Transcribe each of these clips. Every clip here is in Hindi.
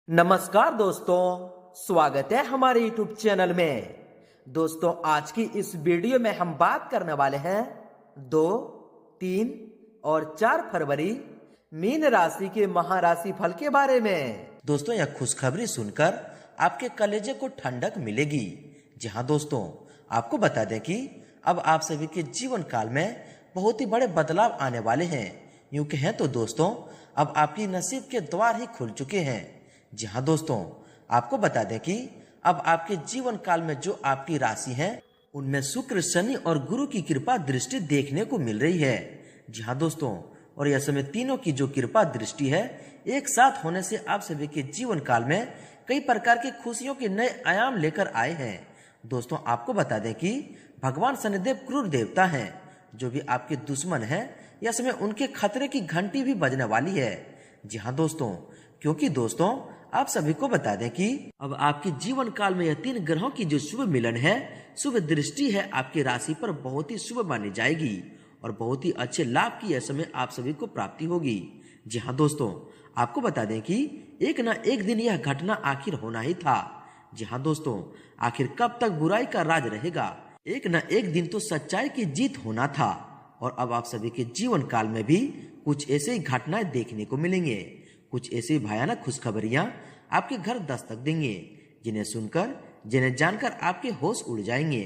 नमस्कार दोस्तों, स्वागत है हमारे YouTube चैनल में। दोस्तों, आज की इस वीडियो में हम बात करने वाले हैं 2, 3 और 4 फरवरी मीन राशि के महाराशि फल के बारे में। दोस्तों, यह खुशखबरी सुनकर आपके कलेजे को ठंडक मिलेगी। जी हाँ दोस्तों, आपको बता दें कि अब आप सभी के जीवन काल में बहुत ही बड़े बदलाव आने वाले हैं। यूं कहें तो दोस्तों, अब आपकी नसीब के द्वार ही खुल चुके हैं। जी हाँ दोस्तों, आपको बता दें कि अब आपके जीवन काल में जो आपकी राशि है उनमें शुक्र, शनि और गुरु की कृपा दृष्टि देखने को मिल रही है। जी हाँ दोस्तों, और यह समय तीनों की जो कृपा दृष्टि है एक साथ होने से आप सभी के जीवन काल में कई प्रकार की खुशियों के नए आयाम लेकर आए हैं। दोस्तों, आपको बता दें कि भगवान शनिदेव क्रूर देवता हैं। जो भी आपके दुश्मन हैं, यह समय उनके खतरे की घंटी भी बजने वाली है। जी हाँ दोस्तों, क्योंकि दोस्तों आप सभी को बता दें कि अब आपके जीवन काल में यह 3 ग्रहों की जो शुभ मिलन है, शुभ दृष्टि है, आपकी राशि पर बहुत ही शुभ मानी जाएगी और बहुत ही अच्छे लाभ की यह समय आप सभी को प्राप्ति होगी। जी हाँ दोस्तों, आपको बता दें कि एक न एक दिन यह घटना आखिर होना ही था। जी हाँ दोस्तों, आखिर कब तक बुराई का राज रहेगा? एक न एक दिन तो सच्चाई की जीत होना था और अब आप सभी के जीवन काल में भी कुछ ऐसे ही घटनाएं देखने को मिलेंगे। कुछ ऐसी भयानक खुशखबरियां आपके घर दस्तक देंगे, जिन्हें सुनकर, जिन्हें जानकर आपके होश उड़ जाएंगे।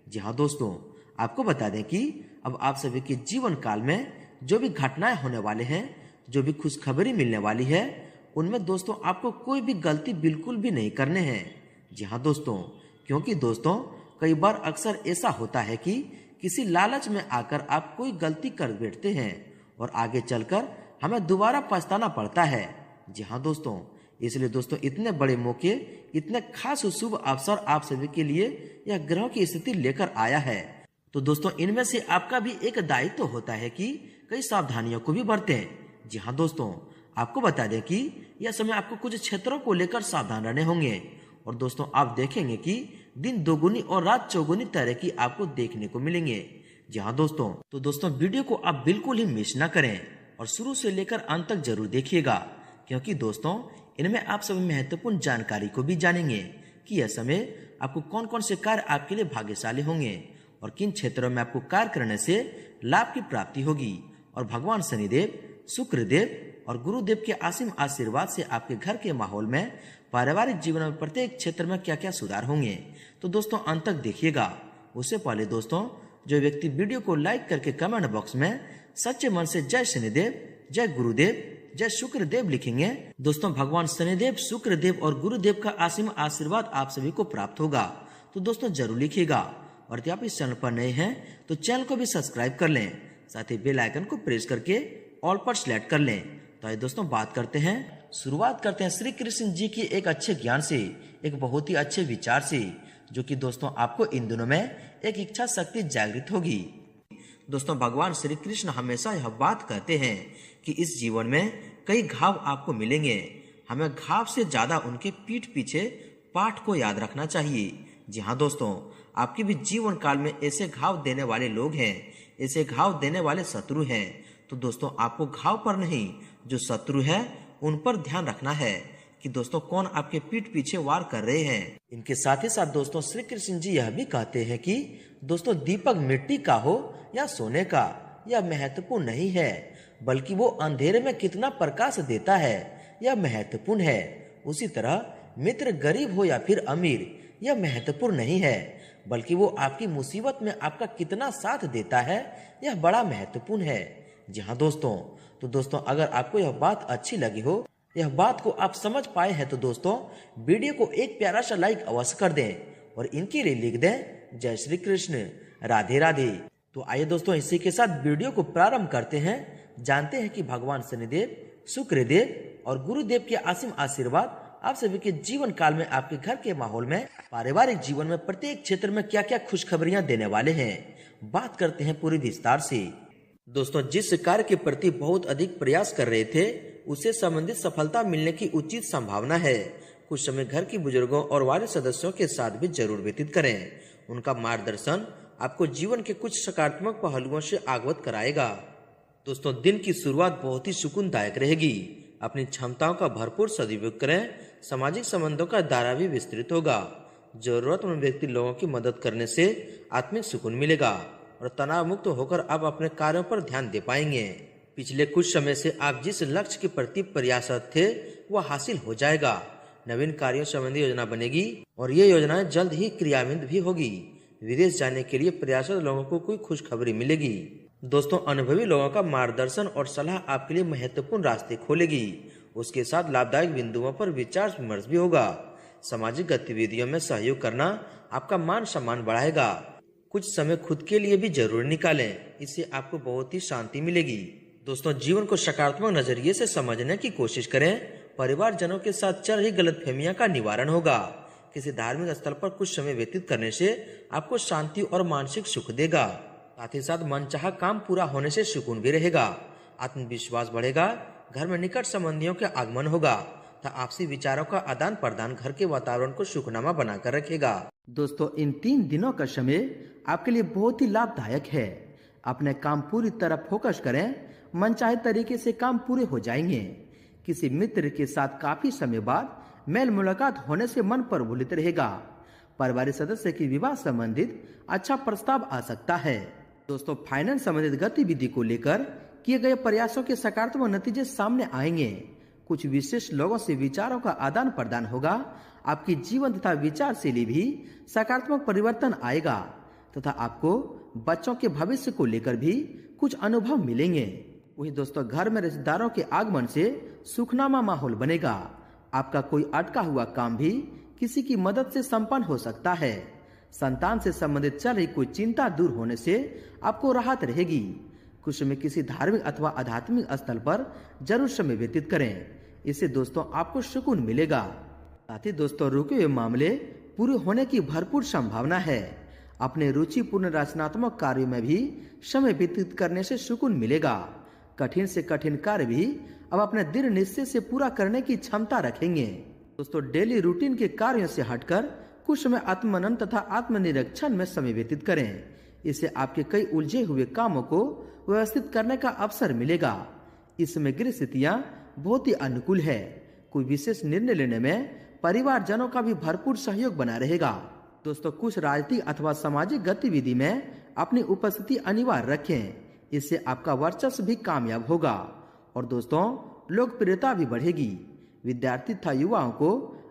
जी हाँ दोस्तों, आपको बता दें कि अब आप सभी के जीवन काल में जो भी घटनाएं होने वाले हैं, जो भी खुशखबरी मिलने वाली है, उनमें दोस्तों आपको कोई भी गलती बिल्कुल भी नहीं करने हैं। जी हाँ दोस्तों, क्योंकि दोस्तों कई बार अक्सर ऐसा होता है कि किसी लालच में आकर आप कोई गलती कर बैठते हैं और आगे चलकर हमें दोबारा पछताना पड़ता है। जी हाँ दोस्तों, इसलिए दोस्तों इतने बड़े मौके, इतने खास शुभ अवसर आप सभी के लिए यह ग्रहों की स्थिति लेकर आया है। तो दोस्तों इनमें से आपका भी एक दायित्व तो होता है कि कई सावधानियों को भी बरतें। जी हाँ दोस्तों, आपको बता दें कि यह समय आपको कुछ क्षेत्रों को लेकर सावधान रहने होंगे और दोस्तों आप देखेंगे कि दिन दोगुनी और रात चौगुनी तरह की आपको देखने को मिलेंगे। जी हाँ दोस्तों, तो दोस्तों वीडियो को आप बिल्कुल ही मिस न करें और शुरू से लेकर अंत तक जरूर देखिएगा, क्योंकि दोस्तों इनमें आप सभी महत्वपूर्ण जानकारी को भी जानेंगे कि यह समय आपको कौन कौन से कार्य आपके लिए भाग्यशाली होंगे और किन क्षेत्रों में आपको कार्य करने से लाभ की प्राप्ति होगी और भगवान शनिदेव, शुक्रदेव और गुरुदेव के असीम आशीर्वाद से आपके घर के माहौल में, पारिवारिक जीवन में प्रत्येक क्षेत्र में क्या क्या सुधार होंगे। तो दोस्तों अंत तक देखिएगा। उससे पहले दोस्तों जो व्यक्ति वीडियो को लाइक करके कमेंट बॉक्स में सच्चे मन से जय शनिदेव, जय गुरुदेव, जय शुक्रदेव लिखेंगे, दोस्तों भगवान शनिदेव, शुक्रदेव और गुरुदेव का असीम आशीर्वाद आप सभी को प्राप्त होगा। तो दोस्तों जरूर लिखिएगा और यदि आप इस चैनल पर नए हैं तो चैनल को भी सब्सक्राइब कर लें, साथ ही बेल आइकन को प्रेस करके ऑल पर सिलेक्ट कर लें। तो आइए दोस्तों बात करते हैं, शुरुआत करते हैं श्री कृष्ण जी की एक अच्छे ज्ञान से, एक बहुत ही अच्छे विचार से, जो कि दोस्तों आपको इन दिनों में एक इच्छा शक्ति जागृत होगी। दोस्तों भगवान श्री कृष्ण हमेशा यह बात कहते हैं कि इस जीवन में कई घाव आपको मिलेंगे, हमें घाव से ज्यादा उनके पीठ पीछे पाठ को याद रखना चाहिए। जी हाँ दोस्तों, आपके भी जीवन काल में ऐसे घाव देने वाले लोग हैं, ऐसे घाव देने वाले शत्रु हैं। तो दोस्तों आपको घाव पर नहीं, जो शत्रु है उन पर ध्यान रखना है कि दोस्तों कौन आपके पीठ पीछे वार कर रहे हैं। इनके साथ ही साथ दोस्तों श्री कृष्ण जी यह भी कहते हैं कि दोस्तों दीपक मिट्टी का हो या सोने का, यह महत्वपूर्ण नहीं है, बल्कि वो अंधेरे में कितना प्रकाश देता है यह महत्वपूर्ण है। उसी तरह मित्र गरीब हो या फिर अमीर, यह महत्वपूर्ण नहीं है, बल्कि वो आपकी मुसीबत में आपका कितना साथ देता है यह बड़ा महत्वपूर्ण है। जी हाँ दोस्तों, तो दोस्तों अगर आपको यह बात अच्छी लगी हो, यह बात को आप समझ पाए हैं, तो दोस्तों वीडियो को एक प्यारा सा लाइक अवश्य कर दें और इनके लिए लिख दें जय श्री कृष्ण, राधे राधे। तो आइए दोस्तों इसी के साथ वीडियो को प्रारंभ करते हैं। जानते हैं कि भगवान शनिदेव, शुक्रदेव और गुरुदेव के असीम आशीर्वाद आप सभी के जीवन काल में आपके घर के माहौल में, पारिवारिक जीवन में, प्रत्येक क्षेत्र में क्या क्या खुशखबरियां देने वाले हैं। बात करते हैं पूरी विस्तार से। दोस्तों जिस कार्य के प्रति बहुत अधिक प्रयास कर रहे थे, उससे संबंधित सफलता मिलने की उचित संभावना है। कुछ समय घर के बुजुर्गों और वाले सदस्यों के साथ भी जरूर व्यतीत करें, उनका मार्गदर्शन आपको जीवन के कुछ सकारात्मक पहलुओं से अवगत कराएगा। दोस्तों दिन की शुरुआत बहुत ही सुकूनदायक रहेगी। अपनी क्षमताओं का भरपूर सदुपयोग करें, सामाजिक संबंधों का दायरा भी विस्तृत होगा। जरूरतमंद व्यक्ति लोगों की मदद करने से आत्मिक सुकून मिलेगा और तनाव मुक्त होकर आप अपने कार्यों पर ध्यान दे पाएंगे। पिछले कुछ समय से आप जिस लक्ष्य के प्रति प्रयासरत थे वह हासिल हो जाएगा। नवीन कार्यों संबंधी योजना बनेगी और ये योजनाएं जल्द ही क्रियान्वित भी होगी। विदेश जाने के लिए प्रयासरत लोगों को कोई खुशखबरी मिलेगी। दोस्तों, अनुभवी लोगों का मार्गदर्शन और सलाह आपके लिए महत्वपूर्ण रास्ते खोलेगी। उसके साथ लाभदायक बिंदुओं पर विचार विमर्श भी होगा। सामाजिक गतिविधियों में सहयोग करना आपका मान सम्मान बढ़ाएगा। कुछ समय खुद के लिए भी जरूर निकालें, इससे आपको बहुत ही शांति मिलेगी। दोस्तों, जीवन को सकारात्मक नजरिए से समझने की कोशिश करें। परिवारजनों के साथ चल रही गलतफहमियां का निवारण होगा। किसी धार्मिक स्थल पर कुछ समय व्यतीत करने से आपको शांति और मानसिक सुख देगा। साथ ही साथ मनचाहा काम पूरा होने से सुकून भी रहेगा। आत्मविश्वास बढ़ेगा। घर में निकट संबंधियों के आगमन होगा तथा आपसी विचारों का आदान प्रदान घर के वातावरण को सुखनामा बनाकर रखेगा। दोस्तों, इन 3 दिनों का समय आपके लिए बहुत ही लाभदायक है। अपने काम पूरी तरह फोकस करें, मनचाहे तरीके से काम पूरे हो जाएंगे। किसी मित्र के साथ काफी समय बाद मेल मुलाकात होने से मन प्रफुल्लित रहेगा। पारिवारिक सदस्य की विवाह संबंधित अच्छा प्रस्ताव आ सकता है। दोस्तों, फाइनेंस संबंधित गतिविधि को लेकर किए गए प्रयासों के सकारात्मक नतीजे सामने आएंगे। कुछ विशेष लोगों से विचारों का आदान प्रदान होगा। आपकी जीवन तथा विचार शैली भी सकारात्मक परिवर्तन आएगा तथा आपको बच्चों के भविष्य को लेकर भी कुछ अनुभव मिलेंगे। वही दोस्तों, घर में रिश्तेदारों के आगमन से सुखनामा माहौल बनेगा। आपका कोई अटका हुआ काम भी किसी की मदद से संपन्न हो सकता है। संतान से संबंधित चल रही कोई चिंता दूर होने से आपको राहत रहेगी। कुछ समय किसी धार्मिक अथवा आध्यात्मिक स्थल पर जरूर समय व्यतीत करें, इससे दोस्तों आपको सुकून मिलेगा। साथ ही दोस्तों, रुके हुए मामले पूरे होने की भरपूर संभावना है। अपने रुचिपूर्ण रचनात्मक कार्यों में भी समय व्यतीत करने से सुकून मिलेगा। कठिन से कठिन कार्य भी अब अपने दृढ़ निश्चय से पूरा करने की क्षमता रखेंगे। दोस्तों, डेली रूटीन के कार्यों से हटकर कुछ समय आत्ममनन तथा आत्मनिरीक्षण में समय व्यतीत करें। इससे आपके कई उलझे हुए कामों को व्यवस्थित करने का अवसर मिलेगा। इस समय गृह स्थितियां बहुत ही अनुकूल है। कोई विशेष निर्णय लेने में परिवारजनों का भी भरपूर सहयोग बना रहेगा। दोस्तों, कुछ राजनीतिक अथवा सामाजिक गतिविधि में अपनी उपस्थिति अनिवार्य रखें, इससे आपका वर्चस्व भी कामयाब होगा और दोस्तों लोकप्रियता भी बढ़ेगी। विद्यार्थी तथा युवाओं को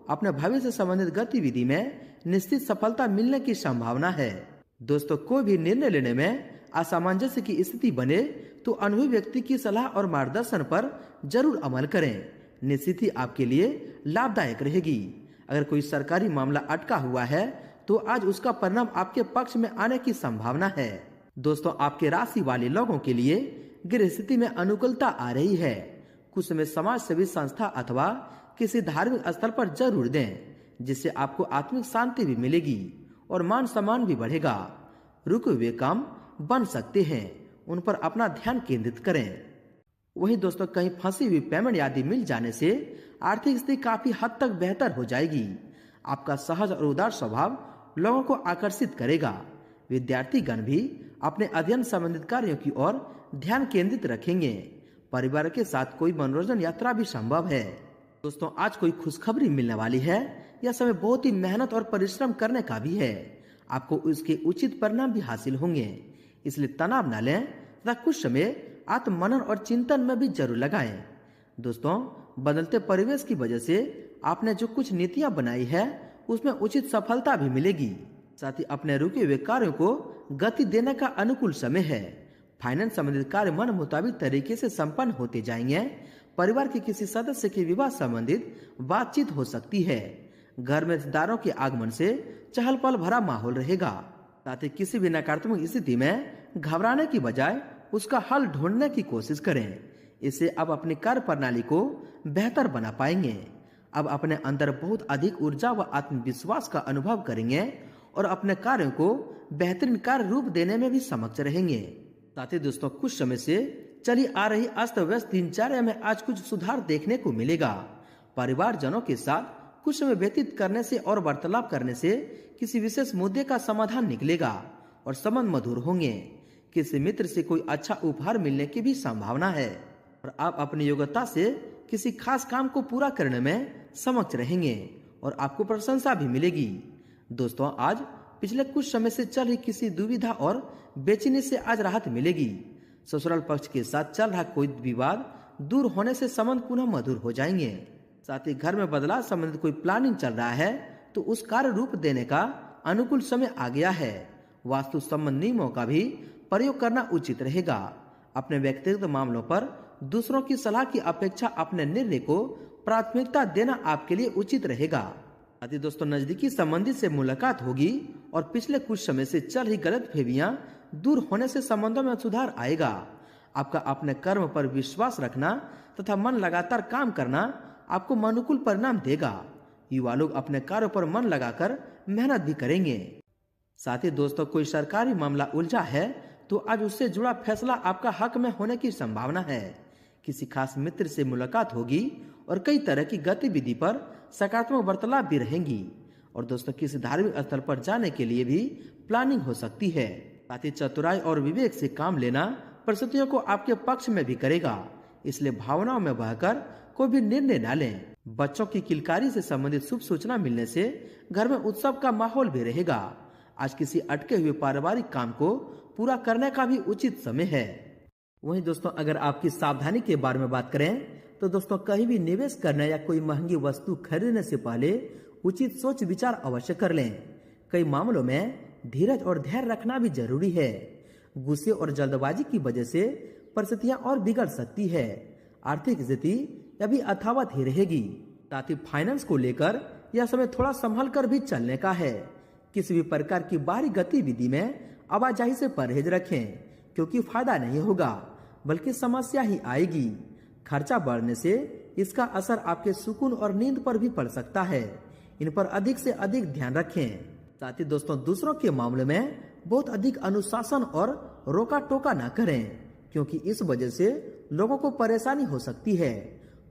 अपने भविष्य संबंधित गतिविधि में निश्चित सफलता मिलने की संभावना है। दोस्तों, कोई भी निर्णय लेने में असामंजस्य की स्थिति बने तो अनुभवी व्यक्ति की सलाह और मार्गदर्शन पर जरूर अमल करें। निश्चित ही आपके लिए लाभदायक रहेगी। अगर कोई सरकारी मामला अटका हुआ है तो आज उसका परिणाम आपके पक्ष में आने की संभावना है। दोस्तों, आपके राशि वाले लोगों के लिए गृह स्थिति में अनुकूलता आ रही है। कुछ समय समाज सेवी संस्था अथवा किसी धार्मिक स्थल पर जरूर दें, जिससे आपको आत्मिक शांति भी मिलेगी और मान सम्मान भी बढ़ेगा। रुके हुए काम बन सकते हैं, उन पर अपना ध्यान केंद्रित करें। वहीं दोस्तों, कहीं फंसी हुई पेमेंट आदि मिल जाने से आर्थिक स्थिति काफी हद तक बेहतर हो जाएगी। आपका सहज और उदार स्वभाव लोगों को आकर्षित करेगा। विद्यार्थीगण भी अपने अध्ययन संबंधित कार्यों की ओर ध्यान केंद्रित रखेंगे। परिवार के साथ कोई मनोरंजन यात्रा भी संभव है। दोस्तों, आज कोई खुशखबरी मिलने वाली है। यह समय बहुत ही मेहनत और परिश्रम करने का भी है। आपको उसके उचित परिणाम भी हासिल होंगे, इसलिए तनाव न लें तथा कुछ समय आत्ममनन और चिंतन में भी जरूर लगाएं। दोस्तों, बदलते परिवेश की वजह से आपने जो कुछ नीतियां बनाई है उसमें उचित सफलता भी मिलेगी। साथ ही अपने रुके हुए कार्यों को गति देने का अनुकूल समय है। फाइनेंस संबंधित कार्य मन मुताबिक तरीके से संपन्न होते जाएंगे। परिवार के किसी सदस्य के विवाह संबंधित बातचीत हो सकती है। घर में रिश्तेदारों के आगमन से चहल पहल भरा माहौल रहेगा। साथ ही किसी भी नकारात्मक स्थिति में घबराने की बजाय उसका हल ढूंढने की कोशिश करें। इससे अब अपनी कार्य प्रणाली को बेहतर बना पाएंगे। अब अपने अंदर बहुत अधिक ऊर्जा व आत्मविश्वास का अनुभव करेंगे और अपने कार्यों को बेहतरीन कार्य रूप देने में भी समक्ष रहेंगे। साथ ही दोस्तों, कुछ समय से चली आ रही अस्त व्यस्त दिनचर्या में आज कुछ सुधार देखने को मिलेगा। परिवारजनों के साथ कुछ समय व्यतीत करने से और वार्तालाप करने से किसी विशेष मुद्दे का समाधान निकलेगा और संबंध मधुर होंगे। किसी मित्र से कोई अच्छा उपहार मिलने की भी संभावना है और आप अपनी योग्यता से किसी खास काम को पूरा करने में समक्ष रहेंगे और आपको प्रशंसा भी मिलेगी। दोस्तों, आज पिछले कुछ समय से चल रही किसी दुविधा और बेचैनी से आज राहत मिलेगी। ससुराल पक्ष के साथ चल रहा कोई विवाद दूर होने से संबंध पुनः मधुर हो जाएंगे। साथ ही घर में बदलाव संबंधित कोई प्लानिंग चल रहा है तो उस कार्य रूप देने का अनुकूल समय आ गया है। वास्तु संबंध नियमों का भी प्रयोग करना उचित रहेगा। अपने व्यक्तिगत मामलों पर दूसरों की सलाह की अपेक्षा अपने निर्णय को प्राथमिकता देना आपके लिए उचित रहेगा। साथ ही दोस्तों, नजदीकी संबंधी से मुलाकात होगी और पिछले कुछ समय से चल रही गलतफहमियां दूर होने से संबंधों में सुधार आएगा। आपका अपने कर्म पर विश्वास रखना तथा मन लगातार काम करना आपको अनुकूल परिणाम देगा। युवा लोग अपने कार्यों पर मन लगाकर मेहनत भी करेंगे। साथ ही दोस्तों, कोई सरकारी मामला उलझा है तो आज उससे जुड़ा फैसला आपका हक में होने की संभावना है। किसी खास मित्र से मुलाकात होगी और कई तरह की गतिविधि पर सकारात्मक वार्तालाप भी रहेंगी। और दोस्तों, किसी धार्मिक स्थल पर जाने के लिए भी प्लानिंग हो सकती है। साथ ही चतुराई और विवेक से काम लेना परिस्थितियों को आपके पक्ष में भी करेगा, इसलिए भावनाओं में बहकर कोई भी निर्णय न लें। बच्चों की किलकारी से संबंधित शुभ सूचना मिलने से घर में उत्सव का माहौल भी रहेगा। आज किसी अटके हुए पारिवारिक काम को पूरा करने का भी उचित समय है। वहीं दोस्तों, अगर आपकी सावधानी के बारे में बात करें तो दोस्तों, कहीं भी निवेश करने या कोई महंगी वस्तु खरीदने से पहले उचित सोच विचार अवश्य कर लें। कई मामलों में धीरज और धैर्य रखना भी जरूरी है। गुस्से और जल्दबाजी की वजह से परिस्थितियां और बिगड़ सकती है। आर्थिक स्थिति अभी यथावत ही रहेगी। साथ ही फाइनेंस को लेकर यह समय थोड़ा संभल कर भी चलने का है। किसी भी प्रकार की बाहरी गतिविधि में आवाजाही से परहेज रखें, क्योंकि फायदा नहीं होगा बल्कि समस्या ही आएगी। खर्चा बढ़ने से इसका असर आपके सुकून और नींद पर भी पड़ सकता है। इन पर अधिक से अधिक ध्यान रखें। साथ ही दोस्तों, दूसरों के मामले में बहुत अधिक अनुशासन और रोका टोका न करें, क्योंकि इस वजह से लोगों को परेशानी हो सकती है।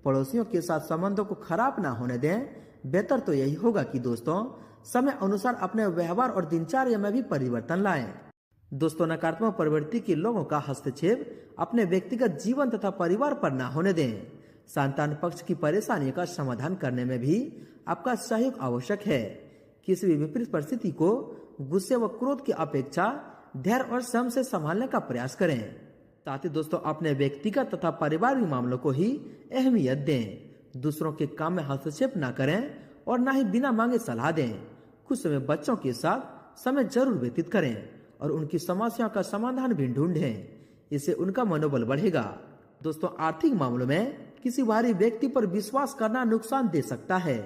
पड़ोसियों के साथ संबंधों को खराब ना होने दें। बेहतर तो यही होगा कि दोस्तों, समय अनुसार अपने व्यवहार और दिनचर्या में भी परिवर्तन लाएं। दोस्तों, नकारात्मक प्रवृत्ति के लोगों का हस्तक्षेप अपने व्यक्तिगत जीवन तथा परिवार पर न होने दें। संतान पक्ष की परेशानी का समाधान करने में भी आपका सहयोग आवश्यक है। किसी भी विपरीत परिस्थिति को गुस्से व क्रोध की अपेक्षा धैर्य और संयम से संभालने का प्रयास करें। साथ ही दोस्तों, अपने व्यक्तिगत तथा पारिवारिक मामलों को ही अहमियत दें। दूसरों के काम में हस्तक्षेप न करें और न ही बिना मांगे सलाह दें। कुछ समय बच्चों के साथ समय जरूर व्यतीत करें और उनकी समस्याओं का समाधान भी ढूंढें। इससे उनका मनोबल बढ़ेगा। दोस्तों, आर्थिक मामलों में किसी बाहरी व्यक्ति पर विश्वास करना नुकसान दे सकता है।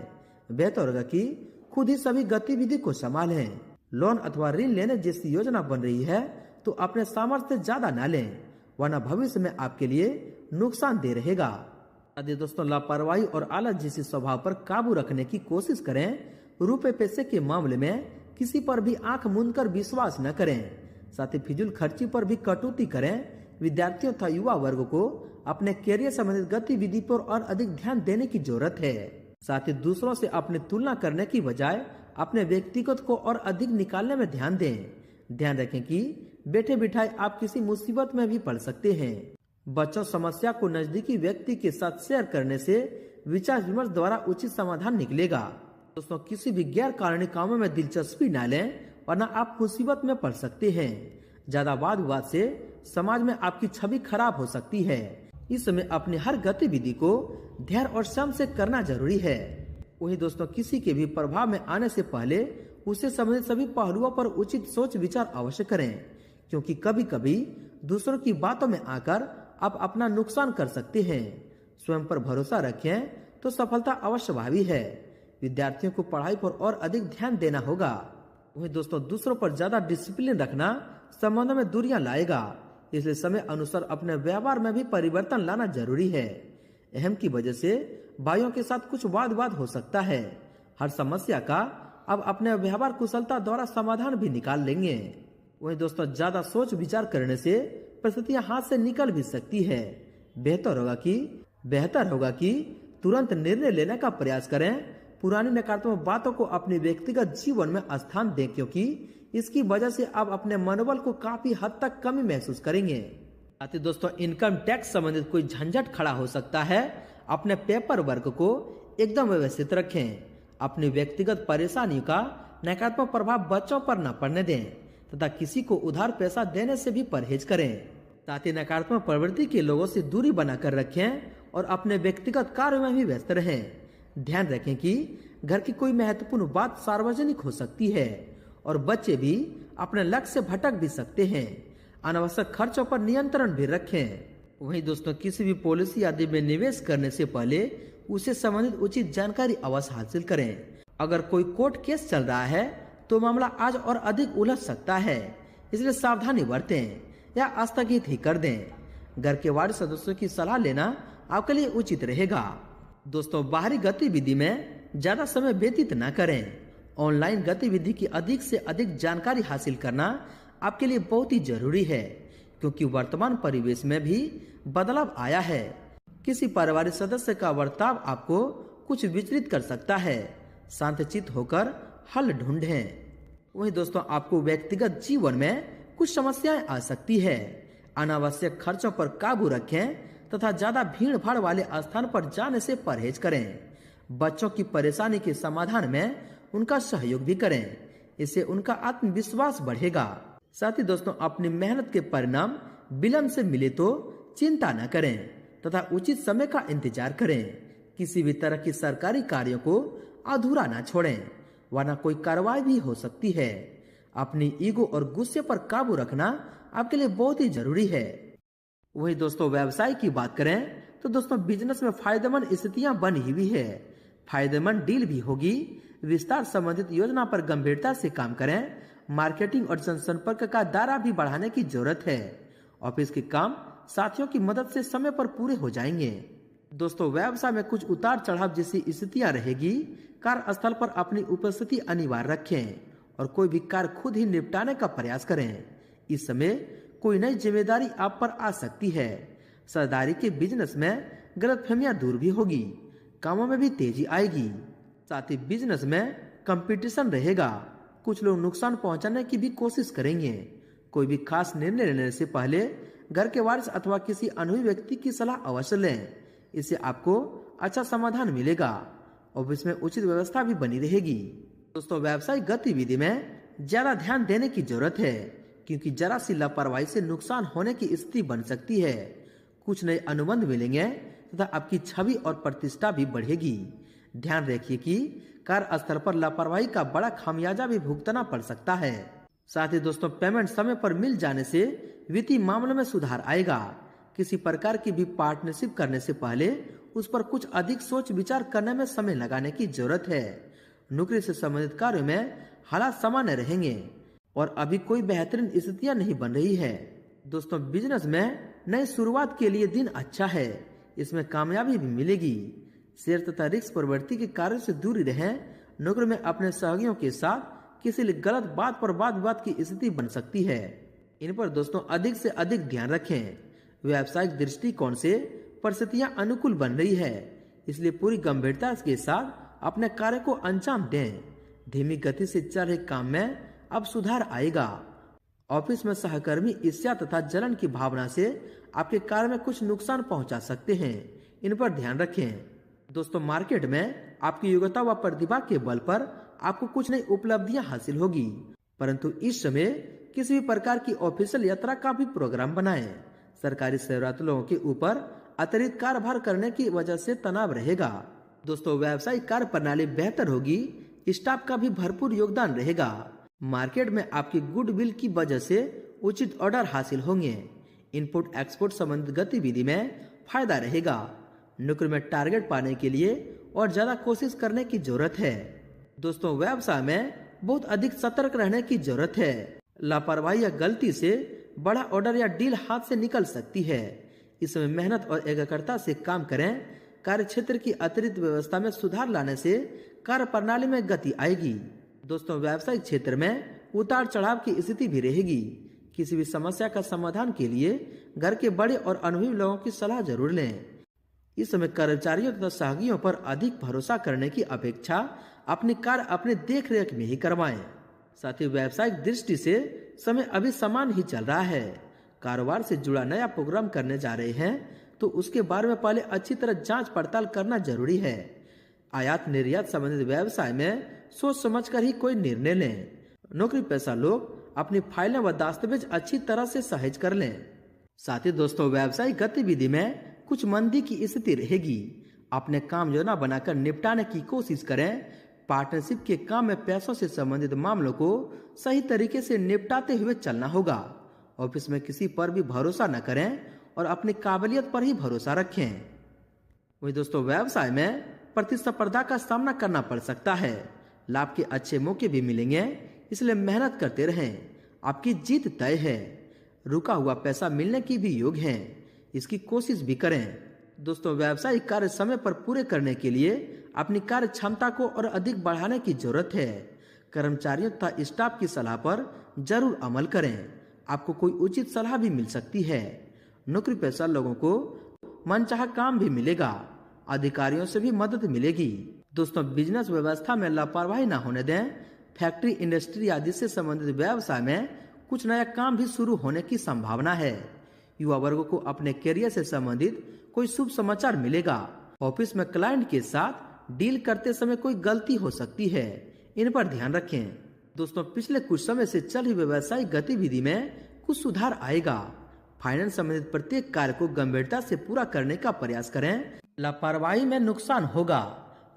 बेहतर होगा कि खुद ही सभी गतिविधि को संभालें। लोन अथवा ऋण लेने जैसी योजना बन रही है तो अपने सामर्थ्य से ज्यादा न लें, वरना भविष्य में आपके लिए नुकसान दे रहेगा। यदि दोस्तों, लापरवाही और आलस जैसे स्वभाव पर काबू रखने की कोशिश करें। रुपए पैसे के मामले में किसी पर भी आंख मूंद कर विश्वास न करें। साथ ही फिजूल खर्ची पर भी कटौती करें। विद्यार्थियों तथा युवा वर्ग को अपने कैरियर संबंधित गतिविधि पर और अधिक ध्यान देने की जरूरत है। साथ ही दूसरों से अपनी तुलना करने की बजाय अपने व्यक्तिगत को और अधिक निकालने में ध्यान दें। ध्यान रखें कि बैठे बिठाए आप किसी मुसीबत में भी पड़ सकते हैं। बच्चों, समस्या को नजदीकी व्यक्ति के साथ शेयर करने से विचार विमर्श द्वारा उचित समाधान निकलेगा। दोस्तों, किसी भी गैर कानूनी कामों में दिलचस्पी न लें, वरना आप मुसीबत में पड़ सकते हैं। ज्यादा वाद विवाद से समाज में आपकी छवि खराब हो सकती है। इस समय अपनी हर गतिविधि को धैर्य और संयम से करना जरूरी है। वही दोस्तों, किसी के भी प्रभाव में आने से पहले उससे संबंधित सभी पहलुओं पर उचित सोच विचार अवश्य करें, क्योंकि कभी कभी दूसरों की बातों में आकर आप अपना नुकसान कर सकते हैं। स्वयं पर भरोसा रखें तो सफलता अवश्य भावी है। विद्यार्थियों को पढ़ाई पर और अधिक ध्यान देना होगा। वही दोस्तों, दूसरों पर ज्यादा डिसिप्लिन रखना संबंधों में दूरियां लाएगा, इसलिए समय अनुसार अपने व्यवहार में भी परिवर्तन लाना जरूरी है। अहम की वजह से भाइयों के साथ कुछ वाद विवाद हो सकता है। हर समस्या का अब अपने व्यवहार कुशलता द्वारा समाधान भी निकाल लेंगे। वही दोस्तों, ज्यादा सोच विचार करने से परिस्थितियां हाथ से निकल भी सकती है। बेहतर होगा कि तुरंत निर्णय लेने का प्रयास करें। पुरानी नकारात्मक बातों को अपने व्यक्तिगत जीवन में स्थान दें, क्योंकि इसकी वजह से आप अपने मनोबल को काफी हद तक कमी महसूस करेंगे। साथ ही दोस्तों, इनकम टैक्स संबंधित कोई झंझट खड़ा हो सकता है। अपने पेपर वर्क को एकदम व्यवस्थित रखें। अपनी व्यक्तिगत परेशानियों का नकारात्मक प्रभाव बच्चों पर न पड़ने दें तथा किसी को उधार पैसा देने से भी परहेज करें। साथ ही नकारात्मक प्रवृत्ति के लोगों से दूरी बनाकर रखें और अपने व्यक्तिगत कार्यों में भी व्यस्त रहें। ध्यान रखें कि घर की कोई महत्वपूर्ण बात सार्वजनिक हो सकती है और बच्चे भी अपने लक्ष्य से भटक भी सकते हैं। अनावश्यक खर्चों पर नियंत्रण भी रखें। वहीं दोस्तों, किसी भी पॉलिसी आदि में निवेश करने से पहले उसे संबंधित उचित जानकारी अवश्य हासिल करें। अगर कोई कोर्ट केस चल रहा है तो मामला आज और अधिक उलझ सकता है, इसलिए सावधानी बरतें या स्थगित ही कर दें। घर के वार्ड सदस्यों की सलाह लेना आपके लिए उचित रहेगा। दोस्तों, बाहरी गतिविधि में ज्यादा समय व्यतीत न करें। ऑनलाइन गतिविधि की अधिक से अधिक जानकारी हासिल करना आपके लिए बहुत ही जरूरी है, क्योंकि वर्तमान परिवेश में भी बदलाव आया है। किसी पारिवारिक सदस्य का बर्ताव आपको कुछ विचलित कर सकता है। शांतचित्त होकर हल ढूंढें। वहीं दोस्तों, आपको व्यक्तिगत जीवन में कुछ समस्याएं आ सकती है। अनावश्यक खर्चों पर काबू रखें तथा ज्यादा भीड़ भाड़ वाले स्थान पर जाने से परहेज करें। बच्चों की परेशानी के समाधान में उनका सहयोग भी करें, इससे उनका आत्मविश्वास बढ़ेगा। साथ ही दोस्तों, अपनी मेहनत के परिणाम विलंब से मिले तो चिंता न करें तथा उचित समय का इंतजार करें। किसी भी तरह की सरकारी कार्यों को अधूरा न छोड़ें, वरना कोई कार्रवाई भी हो सकती है। अपनी ईगो और गुस्से पर काबू रखना आपके लिए बहुत ही जरूरी है। वही दोस्तों, व्यवसाय की बात करें तो दोस्तों, बिजनेस में फायदेमंद स्थितियां बनी हुई है। फायदेमंद डील भी होगी। विस्तार संबंधित योजना पर गंभीरता से काम करें। मार्केटिंग और जनसंपर्क का दायरा भी बढ़ाने की जरूरत है। ऑफिस के काम साथियों की मदद से समय पर पूरे हो जाएंगे। दोस्तों, व्यवसाय में कुछ उतार चढ़ाव जैसी स्थितियां रहेगी। कार्यस्थल पर अपनी उपस्थिति अनिवार्य रखें और कोई भी कार्य खुद ही निपटाने का प्रयास करें। इस समय कोई नई जिम्मेदारी आप पर आ सकती है। सरदारी के बिजनेस में गलतफहमियां दूर भी होगी। कामों में भी तेजी आएगी। साथ ही बिजनेस में कंपटीशन रहेगा। कुछ लोग नुकसान पहुंचाने की भी कोशिश करेंगे। कोई भी खास निर्णय लेने से पहले घर के वारिस अथवा किसी अनुभवी व्यक्ति की सलाह अवश्य लें। इससे आपको अच्छा समाधान मिलेगा। ऑफिस में उचित व्यवस्था भी बनी रहेगी। दोस्तों, व्यवसायिक गतिविधि में ज्यादा ध्यान देने की जरूरत है, क्योंकि जरा सी लापरवाही से नुकसान होने की स्थिति बन सकती है। कुछ नए अनुबंध मिलेंगे तथा आपकी छवि और प्रतिष्ठा भी बढ़ेगी। ध्यान रखिए कि कार्यस्थल पर लापरवाही का बड़ा खामियाजा भी भुगतना पड़ सकता है। साथ ही दोस्तों, पेमेंट समय पर मिल जाने से वित्तीय मामलों में सुधार आएगा। किसी प्रकार की भी पार्टनरशिप करने से पहले उस पर कुछ अधिक सोच विचार करने में समय लगाने की जरूरत है। नौकरी से संबंधित कार्यों में हालात सामान्य रहेंगे और अभी कोई बेहतरीन स्थितियां नहीं बन रही है। दोस्तों, बिजनेस में नई शुरुआत के लिए दिन अच्छा है। इसमें कामयाबी भी मिलेगी। शेयर तथा रिस्क प्रवृत्ति के कार्य से दूरी रहें। नौकरी में अपने सहयोगियों के साथ किसी गलत बात पर वाद विवाद की स्थिति बन सकती है। इन पर दोस्तों अधिक से अधिक ध्यान रखें। व्यावसायिक दृष्टिकोण से परिस्थितियां अनुकूल बन रही है, इसलिए पूरी गंभीरता के साथ अपने कार्य को अंजाम दें। धीमी गति से चल रहे काम में अब सुधार आएगा। ऑफिस में सहकर्मी ईर्ष्या तथा जलन की भावना से आपके कार्य में कुछ नुकसान पहुंचा सकते हैं। इन पर ध्यान रखें। दोस्तों, मार्केट में आपकी योग्यता व प्रतिभा के बल पर आपको कुछ नई उपलब्धियां हासिल होगी, परंतु इस समय किसी भी प्रकार की ऑफिशियल यात्रा का भी प्रोग्राम बनाएं। सरकारी सेवारत लोगों के ऊपर अतिरिक्त कार्यभार करने की वजह से तनाव रहेगा। दोस्तों, व्यावसायिक कार्य प्रणाली बेहतर होगी। स्टाफ का भी भरपूर योगदान रहेगा। मार्केट में आपकी गुडविल की वजह से उचित ऑर्डर हासिल होंगे। इनपुट एक्सपोर्ट संबंधित गतिविधि में फायदा रहेगा। नौकरी में टारगेट पाने के लिए और ज्यादा कोशिश करने की जरूरत है। दोस्तों, व्यवसाय में बहुत अधिक सतर्क रहने की जरूरत है। लापरवाही या गलती से बड़ा ऑर्डर या डील हाथ से निकल सकती है। इस समय मेहनत और एकाग्रता से काम करें। कार्य क्षेत्र की अतिरिक्त व्यवस्था में सुधार लाने से कार्य प्रणाली में गति आएगी। दोस्तों, व्यावसायिक क्षेत्र में उतार चढ़ाव की स्थिति भी रहेगी। किसी भी समस्या का समाधान के लिए घर के बड़े और अनुभवी लोगों की सलाह जरूर लें। इस समय कर्मचारियों तथा सहयोगियों पर अधिक भरोसा करने की अपेक्षा अपनी कार्य अपने देख रेख में ही करवाएं। साथ ही व्यावसायिक दृष्टि से समय अभी समान ही चल रहा है। कारोबार से जुड़ा नया प्रोग्राम करने जा रहे हैं तो उसके बारे में पहले अच्छी तरह जांच पड़ताल करना जरूरी है। आयात निर्यात संबंधित व्यवसाय में सोच समझकर ही कोई निर्णय लें। नौकरी पेशा लोग अपनी फाइलें व दस्तावेज अच्छी तरह से सहेज कर लें। साथ ही दोस्तों, व्यावसायिक गतिविधि में कुछ मंदी की स्थिति रहेगी। अपने काम योजना बनाकर निपटाने की कोशिश करें। पार्टनरशिप के काम में पैसों से संबंधित मामलों को सही तरीके से निपटाते हुए चलना होगा। ऑफिस में किसी पर भी भरोसा न करें और अपनी काबिलियत पर ही भरोसा रखें। वही दोस्तों, व्यवसाय में प्रतिस्पर्धा का सामना करना पड़ सकता है। लाभ के अच्छे मौके भी मिलेंगे, इसलिए मेहनत करते रहें। आपकी जीत तय है। रुका हुआ पैसा मिलने की भी योग है, इसकी कोशिश भी करें। दोस्तों, व्यावसायिक कार्य समय पर पूरे करने के लिए अपनी कार्य क्षमता को और अधिक बढ़ाने की जरूरत है। कर्मचारियों तथा स्टाफ की सलाह पर जरूर अमल करें। आपको कोई उचित सलाह भी मिल सकती है। नौकरी पेशा लोगों को मनचाहा काम भी मिलेगा। अधिकारियों से भी मदद मिलेगी। दोस्तों, बिजनेस व्यवस्था में लापरवाही न होने दें। फैक्ट्री, इंडस्ट्री आदि से संबंधित व्यवसाय में कुछ नया काम भी शुरू होने की संभावना है। युवा वर्ग को अपने करियर से संबंधित कोई शुभ समाचार मिलेगा। ऑफिस में क्लाइंट के साथ डील करते समय कोई गलती हो सकती है, इन पर ध्यान रखें। दोस्तों, पिछले कुछ समय से चल रही व्यवसायिक गतिविधि में कुछ सुधार आएगा। फाइनेंस संबंधित प्रत्येक कार्य को गंभीरता से पूरा करने का प्रयास करें। लापरवाही में नुकसान होगा।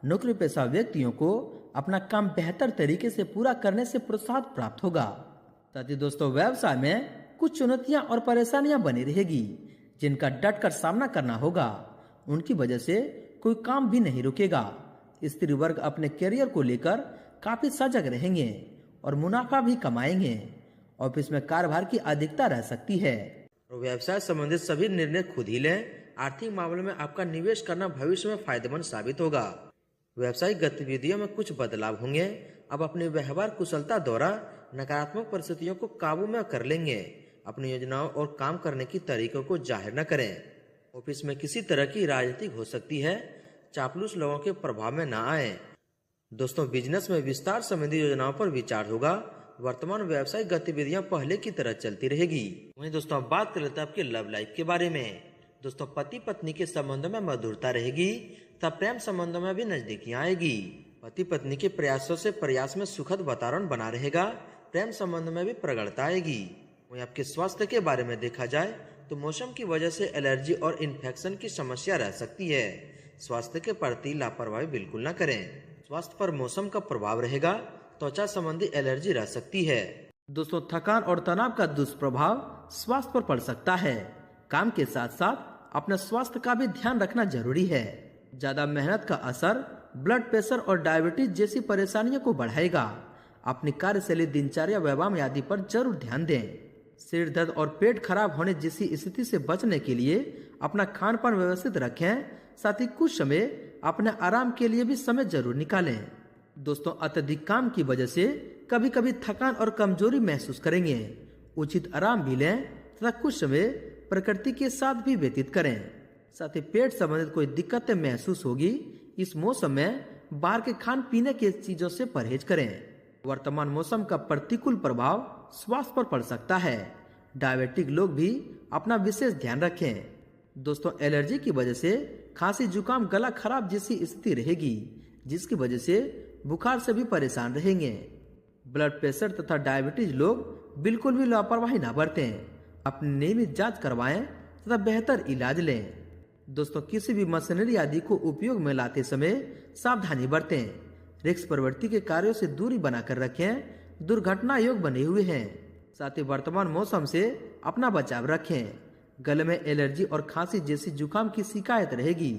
नौकरी पेशा व्यक्तियों को अपना काम बेहतर तरीके से पूरा करने से प्रोत्साहन प्राप्त होगा। साथ ही दोस्तों, व्यवसाय में कुछ चुनौतियां और परेशानियां बनी रहेगी, जिनका डट कर सामना करना होगा। उनकी वजह से कोई काम भी नहीं रुकेगा। स्त्री वर्ग अपने करियर को लेकर काफी सजग रहेंगे और मुनाफा भी कमाएंगे। ऑफिस में कार्यभार की अधिकता रह सकती है। व्यवसाय संबंधित सभी निर्णय खुद ही लें। आर्थिक मामलों में आपका निवेश करना भविष्य में फायदेमंद साबित होगा। व्यावसायिक गतिविधियों में कुछ बदलाव होंगे। अब अपनी व्यवहार कुशलता द्वारा नकारात्मक परिस्थितियों को काबू में कर लेंगे। अपनी योजनाओं और काम करने की तरीकों को जाहिर न करें। ऑफिस में किसी तरह की राजनीति हो सकती है। चापलूस लोगों के प्रभाव में न आए। दोस्तों, बिजनेस में विस्तार संबंधी योजनाओं पर विचार होगा। वर्तमान व्यावसायिक गतिविधियां पहले की तरह चलती रहेगी। वहीं दोस्तों, अब बात कर लेते हैं आपके लव लाइफ के बारे में। दोस्तों, पति पत्नी के संबंधों में मधुरता रहेगी, तब प्रेम संबंधों में भी नजदीकियां आएगी। पति पत्नी के प्रयासों से प्रयास में सुखद वातावरण बना रहेगा। प्रेम संबंध में भी प्रगाढ़ता आएगी। वहीं आपके स्वास्थ्य के बारे में देखा जाए तो मौसम की वजह से एलर्जी और इन्फेक्शन की समस्या रह सकती है। स्वास्थ्य के प्रति लापरवाही बिल्कुल न करें। स्वास्थ्य पर मौसम का प्रभाव रहेगा। त्वचा संबंधी एलर्जी रह सकती है। दोस्तों, थकान और तनाव का दुष्प्रभाव स्वास्थ्य पर पड़ सकता है। काम के साथ साथ अपने स्वास्थ्य का भी ध्यान रखना जरूरी है। ज्यादा मेहनत का असर ब्लड प्रेशर और डायबिटीज जैसी परेशानियों को बढ़ाएगा। अपनी कार्यशैली, दिनचर्या, व्यायाम आदि पर जरूर ध्यान दें। सिर दर्द और पेट खराब होने जैसी स्थिति से बचने के लिए अपना खान पान व्यवस्थित रखें। साथ ही कुछ समय अपने आराम के लिए भी समय जरूर निकालें। दोस्तों, अत्यधिक काम की वजह से कभी कभी थकान और कमजोरी महसूस करेंगे। उचित आराम भी लें तथा कुछ समय प्रकृति के साथ भी व्यतीत करें। साथ ही पेट संबंधित कोई दिक्कतें महसूस होगी। इस मौसम में बाहर के खान पीने की चीजों से परहेज करें। वर्तमान मौसम का प्रतिकूल प्रभाव स्वास्थ्य पर पड़ सकता है। डायबिटिक लोग भी अपना विशेष ध्यान रखें। दोस्तों, एलर्जी की वजह से खांसी, जुकाम, गला खराब जैसी स्थिति रहेगी, जिसकी वजह से बुखार से भी परेशान रहेंगे। ब्लड प्रेशर तथा डायबिटीज लोग बिल्कुल भी लापरवाही न बरतें। अपनी नियमित जांच करवाएं तथा बेहतर इलाज लें। दोस्तों, किसी भी मशीनरी आदि को उपयोग में लाते समय सावधानी बरतें। रिस्क प्रवृत्ति के कार्यों से दूरी बनाकर रखें। दुर्घटना योग बने हुए हैं। साथ ही वर्तमान मौसम से अपना बचाव रखें। गले में एलर्जी और खांसी जैसी जुकाम की शिकायत रहेगी,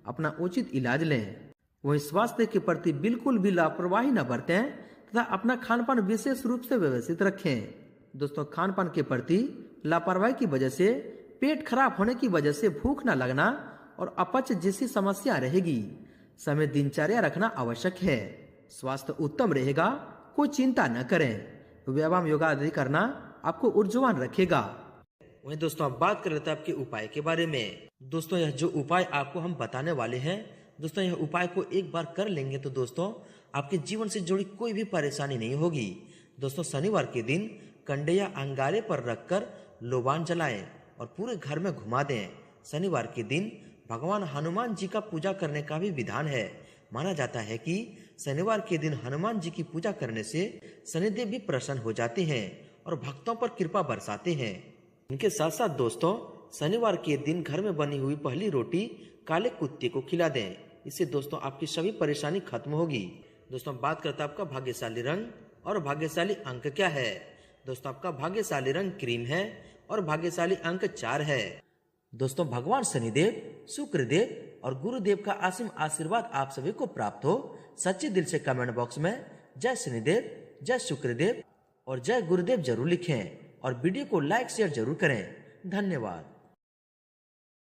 अपना उचित इलाज लें। वहीं स्वास्थ्य के प्रति बिल्कुल भी लापरवाही न बरतें तथा अपना खान पान विशेष रूप से व्यवस्थित रखें। दोस्तों, खान पान के प्रति लापरवाही की वजह से पेट खराब होने की वजह से भूख न लगना और अपच जैसी समस्या रहेगी। समय दिनचर्या रखना आवश्यक है। स्वास्थ्य उत्तम रहेगा, कोई चिंता न करें। व्यायाम, योगा आदि करना आपको ऊर्जावान रखेगा। वहीं दोस्तों, अब बात कर लेते हैं आपके उपाय के बारे में। दोस्तों, यह जो उपाय आपको हम बताने वाले हैं, दोस्तों यह उपाय को एक बार कर लेंगे तो दोस्तों आपके जीवन से जुड़ी कोई भी परेशानी नहीं होगी। दोस्तों, शनिवार के दिन कंडे या अंगारे पर रखकर लोबान जलाएं और पूरे घर में घुमा दें। शनिवार के दिन भगवान हनुमान जी का पूजा करने का भी विधान है। माना जाता है कि शनिवार के दिन हनुमान जी की पूजा करने से शनिदेव भी प्रसन्न हो जाते हैं और भक्तों पर कृपा बरसाते हैं। इनके साथ साथ दोस्तों, शनिवार के दिन घर में बनी हुई पहली रोटी काले कुत्ते को खिला दें। इससे दोस्तों आपकी सभी परेशानी खत्म होगी। दोस्तों बात करते हैं आपका भाग्यशाली रंग और भाग्यशाली अंक क्या है। दोस्तों आपका भाग्यशाली रंग क्रीम है और भाग्यशाली अंक 4 है। दोस्तों भगवान शनिदेव, शुक्रदेव और गुरुदेव का असीम आशीर्वाद आप सभी को प्राप्त हो। सच्चे दिल से कमेंट बॉक्स में जय शनिदेव, जय शुक्रदेव और जय गुरुदेव जरूर लिखें और वीडियो को लाइक शेयर जरूर करें। धन्यवाद।